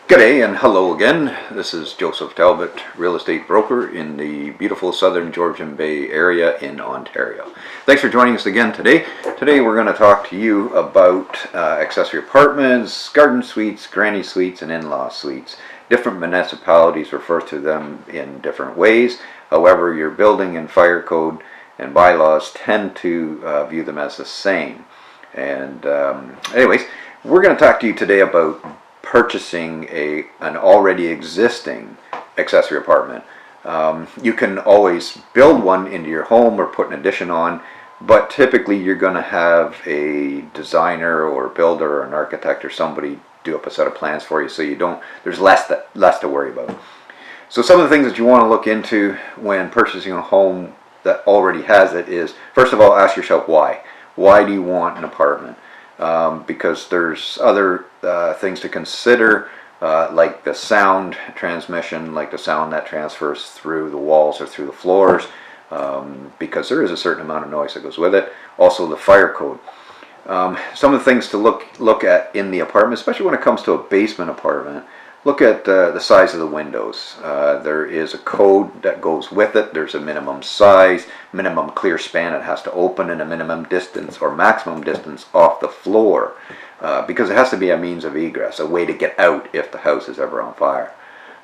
G'day and hello again. This is Joseph Talbot, real estate broker in the beautiful southern Georgian Bay area in Ontario. Thanks for joining us again today. Today we're going to talk to you about accessory apartments, garden suites, granny suites, and in-law suites. Different municipalities refer to them in different ways. However, your building and fire code and bylaws tend to view them as the same. And anyways, we're going to talk to you today about purchasing an already existing accessory apartment. You can always build one into your home or put an addition on, but typically you're going to have a designer or builder or an architect or somebody do up a set of plans for you, so there's less to worry about. So some of the things that you want to look into when purchasing a home that already has it is, first of all, ask yourself why. Why do you want an apartment? Because there's other things to consider, like the sound transmission, like the sound that transfers through the walls or through the floors, because there is a certain amount of noise that goes with it. Also the fire code. Some of the things to look at in the apartment, especially when it comes to a basement apartment, look at the size of the windows. There is a code that goes with it. There's a minimum size, minimum clear span it has to open, and a minimum distance or maximum distance off the floor, because it has to be a means of egress, a way to get out if the house is ever on fire.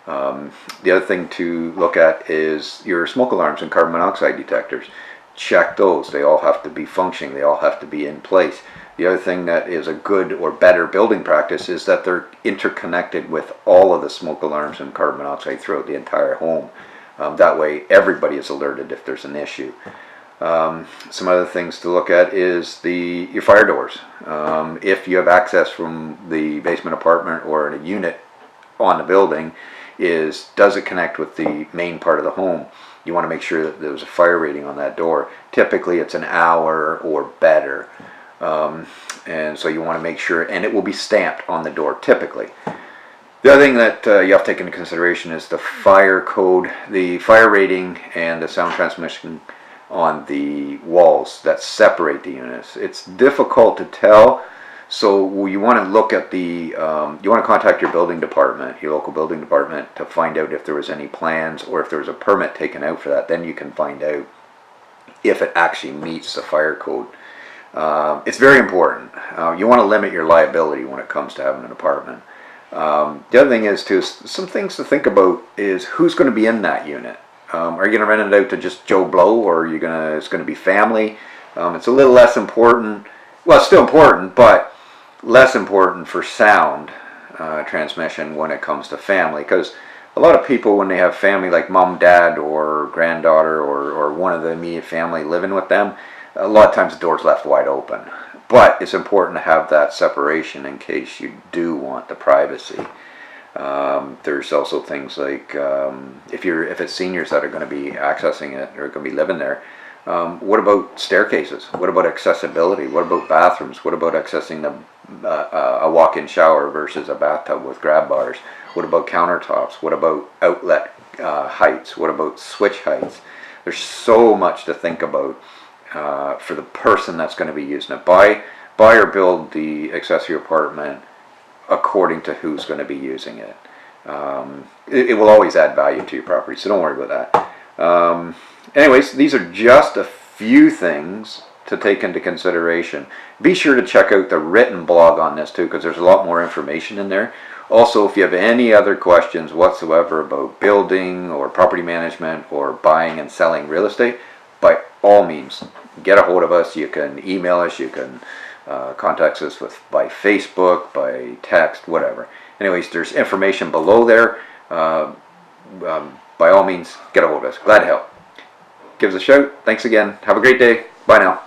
The other thing to look at is your smoke alarms and carbon monoxide detectors. Check those. They all have to be functioning. They all have to be in place. The other thing that is a good or better building practice is that they're interconnected with all of the smoke alarms and carbon monoxide throughout the entire home. That way everybody is alerted if there's an issue. Some other things to look at is your fire doors. If you have access from the basement apartment or a unit on the building, does it connect with the main part of the home? You want to make sure that there's a fire rating on that door. Typically it's an hour or better. And so you want to make sure, and it will be stamped on the door typically. The other thing that you have to take into consideration is the fire code, the fire rating, and the sound transmission on the walls that separate the units. It's difficult to tell, so you want to look at you want to contact your building department, your local building department, to find out if there was any plans or if there was a permit taken out for that. Then you can find out if it actually meets the fire code. It's very important. You want to limit your liability when it comes to having an apartment. The other thing is some things to think about is who's going to be in that unit. Are you going to rent it out to just Joe Blow, or it's going to be family? It's a little less important. Well, it's still important, but less important for sound transmission when it comes to family, because a lot of people, when they have family like mom, dad, or granddaughter, or one of the immediate family living with them, a lot of times the door's left wide open. But it's important to have that separation in case you do want the privacy. There's also things like if it's seniors that are going to be accessing it or going to be living there, what about staircases? What about accessibility? What about bathrooms? What about accessing a walk-in shower versus a bathtub with grab bars? What about countertops? What about outlet heights? What about switch heights? There's so much to think about for the person that's going to be using it. Buy or build the accessory apartment according to who's going to be using it. It will always add value to your property, so don't worry about that. Anyways, these are just a few things to take into consideration. Be sure to check out the written blog on this too, because there's a lot more information in there. Also, if you have any other questions whatsoever about building or property management or buying and selling real estate, by all means, get a hold of us. You can email us, you can contact us by Facebook, by text, whatever. Anyways, there's information below there. By all means, get a hold of us. Glad to help. Give us a shout. Thanks again. Have a great day. Bye now.